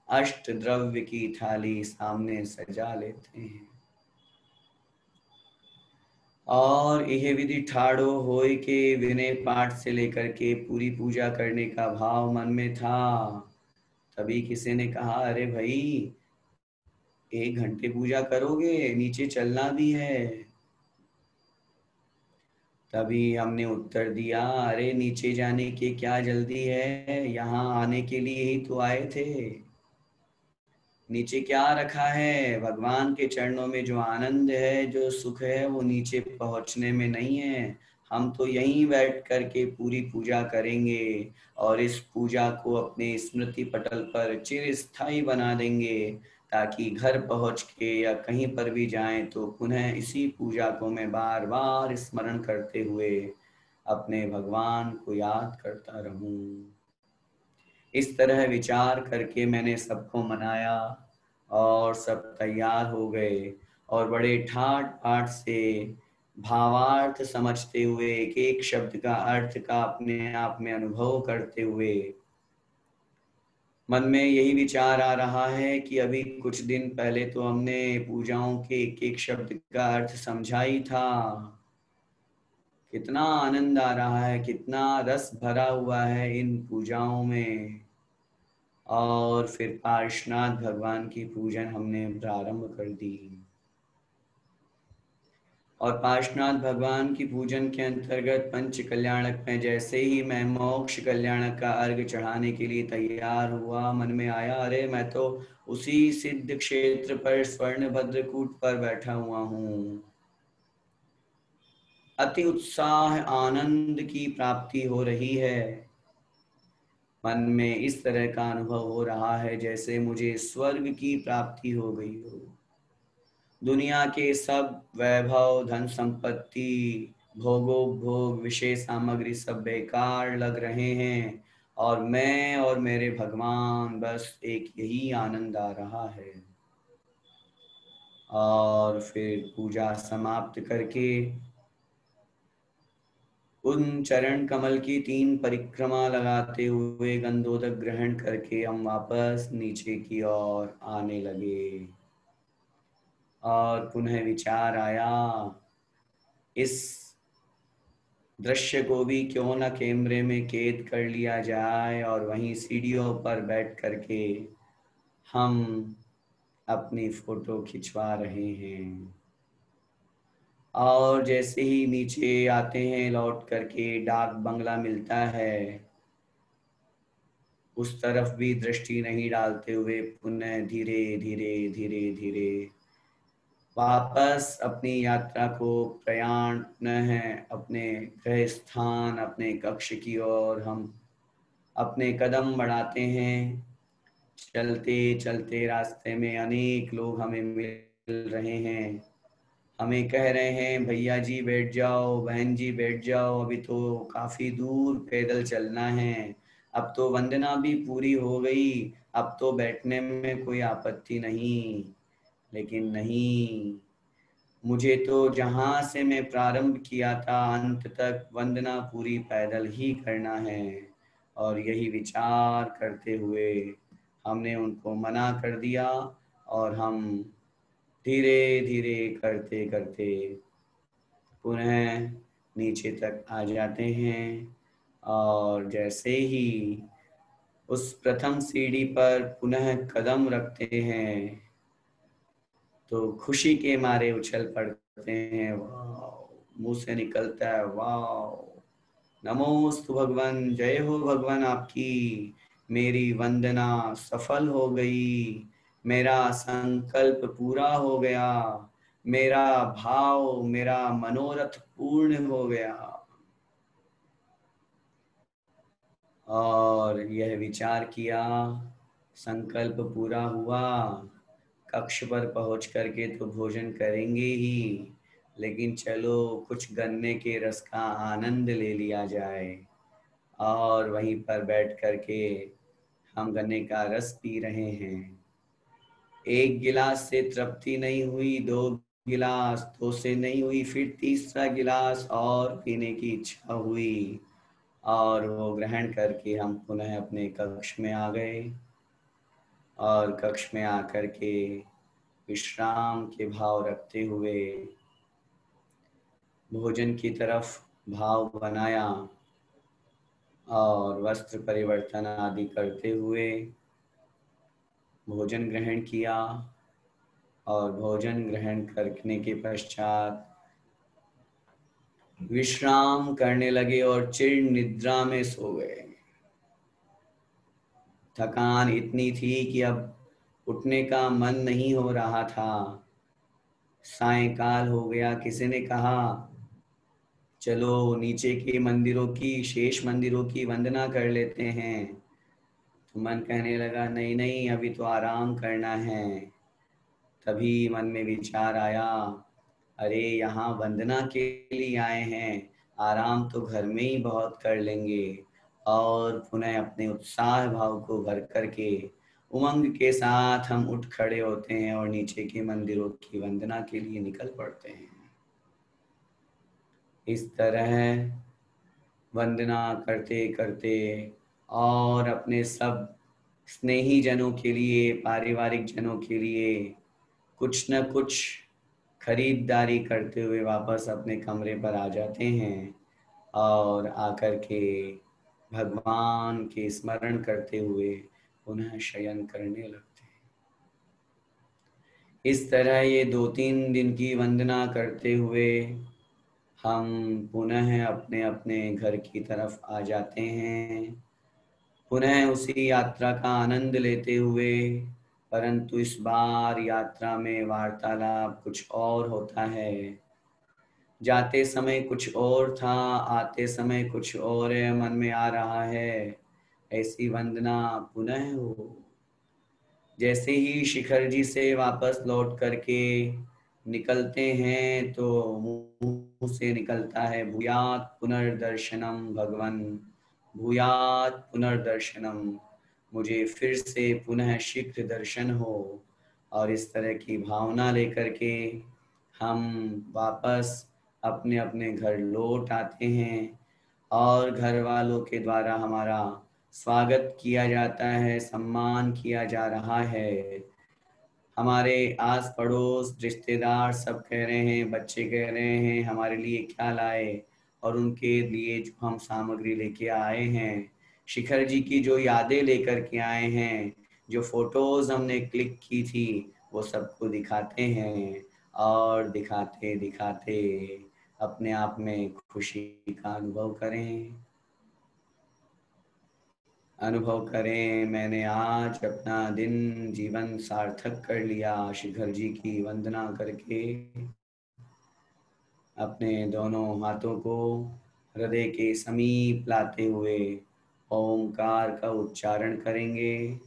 अष्ट द्रव्य की थाली सामने सजा लेते हैं। और यह विधि ठाड़ो होय के विनय पाठ से लेकर के पूरी पूजा करने का भाव मन में था। तभी किसी ने कहा, अरे भाई 1 घंटे पूजा करोगे, नीचे चलना भी है। तभी हमने उत्तर दिया, अरे नीचे जाने की क्या जल्दी है, यहाँ आने के लिए ही तो आए थे। नीचे क्या रखा है, भगवान के चरणों में जो आनंद है, जो सुख है, वो नीचे पहुंचने में नहीं है। हम तो यहीं बैठ करके पूरी पूजा करेंगे और इस पूजा को अपने स्मृति पटल पर चिरस्थायी बना देंगे, ताकि घर पहुंच के या कहीं पर भी जाएं तो पुनः इसी पूजा को मैं बार बार स्मरण करते हुए अपने भगवान को याद करता रहूं। इस तरह विचार करके मैंने सबको मनाया और सब तैयार हो गए और बड़े ठाट बाट से भावार्थ समझते हुए, एक एक शब्द का अर्थ का अपने आप में अनुभव करते हुए, मन में यही विचार आ रहा है कि अभी कुछ दिन पहले तो हमने पूजाओं के एक एक शब्द का अर्थ समझा ही था। कितना आनंद आ रहा है, कितना रस भरा हुआ है इन पूजाओं में। और फिर पार्श्वनाथ भगवान की पूजन हमने प्रारंभ कर दी। और पार्श्वनाथ भगवान की पूजन के अंतर्गत पंच कल्याणक में जैसे ही मैं मोक्ष कल्याणक का अर्घ चढ़ाने के लिए तैयार हुआ, मन में आया, अरे मैं तो उसी सिद्ध क्षेत्र पर स्वर्ण भद्रकूट पर बैठा हुआ हूँ। अति उत्साह आनंद की प्राप्ति हो रही है। मन में इस तरह का अनुभव हो रहा है जैसे मुझे स्वर्ग की प्राप्ति हो गई हो। दुनिया के सब वैभव, धन संपत्ति, भोगोपभोग, विषय सामग्री सब बेकार लग रहे हैं और मैं और मेरे भगवान, बस एक यही आनंद आ रहा है। और फिर पूजा समाप्त करके उन चरण कमल की 3 परिक्रमा लगाते हुए गंधोदक ग्रहण करके हम वापस नीचे की ओर आने लगे। और पुनः विचार आया, इस दृश्य को भी क्यों न कैमरे में कैद कर लिया जाए और वहीं सीढ़ियों पर बैठ करके हम अपनी फोटो खिंचवा रहे हैं। और जैसे ही नीचे आते हैं, लौट करके डाक बंगला मिलता है, उस तरफ भी दृष्टि नहीं डालते हुए पुनः धीरे धीरे धीरे धीरे वापस अपनी यात्रा को, प्रयाण है अपने गृह स्थान, अपने कक्ष की ओर हम अपने कदम बढ़ाते हैं। चलते चलते रास्ते में अनेक लोग हमें मिल रहे हैं, हमें कह रहे हैं, भैया जी बैठ जाओ, बहन जी बैठ जाओ, अभी तो काफी दूर पैदल चलना है, अब तो वंदना भी पूरी हो गई, अब तो बैठने में कोई आपत्ति नहीं, लेकिन नहीं, मुझे तो जहाँ से मैं प्रारंभ किया था अंत तक वंदना पूरी पैदल ही करना है। और यही विचार करते हुए हमने उनको मना कर दिया और हम धीरे धीरे करते करते पुनः नीचे तक आ जाते हैं। और जैसे ही उस प्रथम सीढ़ी पर पुनः कदम रखते हैं तो खुशी के मारे उछल पड़ते हैं। वाह, मुंह से निकलता है वाह, नमोस्तु भगवान, जय हो भगवान आपकी, मेरी वंदना सफल हो गई, मेरा संकल्प पूरा हो गया, मेरा भाव, मेरा मनोरथ पूर्ण हो गया। और यह विचार किया, संकल्प पूरा हुआ, कक्ष पर पहुंच करके तो भोजन करेंगे ही, लेकिन चलो कुछ गन्ने के रस का आनंद ले लिया जाए। और वहीं पर बैठ करके हम गन्ने का रस पी रहे हैं। एक गिलास से तृप्ति नहीं हुई, दो गिलास, दो से नहीं हुई, फिर तीसरा गिलास और पीने की इच्छा हुई। और वो ग्रहण करके हम पुनः अपने कक्ष में आ गए। और कक्ष में आकर के विश्राम के भाव रखते हुए भोजन की तरफ भाव बनाया और वस्त्र परिवर्तन आदि करते हुए भोजन ग्रहण किया। और भोजन ग्रहण करने के पश्चात विश्राम करने लगे और चिर निद्रा में सो गए। थकान इतनी थी कि अब उठने का मन नहीं हो रहा था। सायंकाल हो गया, किसी ने कहा चलो नीचे के मंदिरों की, शेष मंदिरों की वंदना कर लेते हैं। तो मन कहने लगा नहीं नहीं, अभी तो आराम करना है। तभी मन में विचार आया, अरे यहाँ वंदना के लिए आए हैं, आराम तो घर में ही बहुत कर लेंगे। और पुनः अपने उत्साह भाव को भर करके उमंग के साथ हम उठ खड़े होते हैं और नीचे के मंदिरों की वंदना के लिए निकल पड़ते हैं। इस तरह वंदना करते करते और अपने सब स्नेही जनों के लिए, पारिवारिक जनों के लिए कुछ न कुछ खरीदारी करते हुए वापस अपने कमरे पर आ जाते हैं। और आकर के भगवान के स्मरण करते हुए पुनः शयन करने लगते हैं। इस तरह ये 2-3 दिन की वंदना करते हुए हम पुनः अपने अपने घर की तरफ आ जाते हैं, पुनः उसी यात्रा का आनंद लेते हुए। परंतु इस बार यात्रा में वार्तालाप कुछ और होता है। जाते समय कुछ और था, आते समय कुछ और मन में आ रहा है। ऐसी वंदना पुनः हो। जैसे ही शिखर जी से वापस लौट करके निकलते हैं तो मुंह से निकलता है भूयात् पुनर्दर्शनम भगवन, भूयात् पुनर्दर्शनम, मुझे फिर से पुनः शीघ्र दर्शन हो। और इस तरह की भावना लेकर के हम वापस अपने अपने घर लौट आते हैं। और घर वालों के द्वारा हमारा स्वागत किया जाता है, सम्मान किया जा रहा है। हमारे आस पड़ोस रिश्तेदार सब कह रहे हैं, बच्चे कह रहे हैं हमारे लिए क्या लाए। और उनके लिए जो हम सामग्री लेके आए हैं, शिखर जी की जो यादें लेकर के आए हैं, जो फोटोज हमने क्लिक की थी, वो सबको दिखाते हैं। और दिखाते दिखाते अपने आप में खुशी का अनुभव करें। अनुभव करें, मैंने आज अपना दिन जीवन सार्थक कर लिया शिखर जी की वंदना करके। अपने दोनों हाथों को हृदय के समीप लाते हुए ओंकार का उच्चारण करेंगे।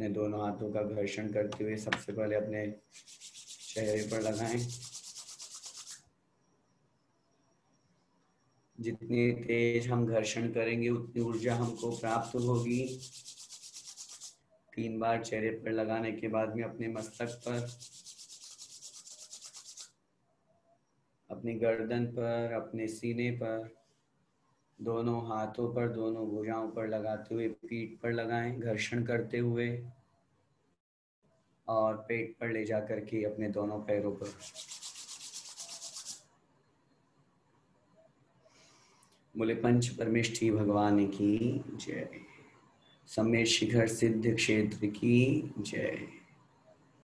अपने दोनों हाथों का घर्षण करते हुए सबसे पहले अपने चेहरे पर लगाएं। जितनी तेज हम घर्षण करेंगे उतनी ऊर्जा हमको प्राप्त होगी। 3 बार चेहरे पर लगाने के बाद में अपने मस्तक पर, अपनी गर्दन पर, अपने सीने पर, दोनों हाथों पर, दोनों भुजाओं पर लगाते हुए पीठ पर लगाएं घर्षण करते हुए, और पेट पर ले जाकर के अपने दोनों पैरों पर। बोले पंच परमेष्ठी भगवान की जय। सम्यक शिखर सिद्ध क्षेत्र की जय।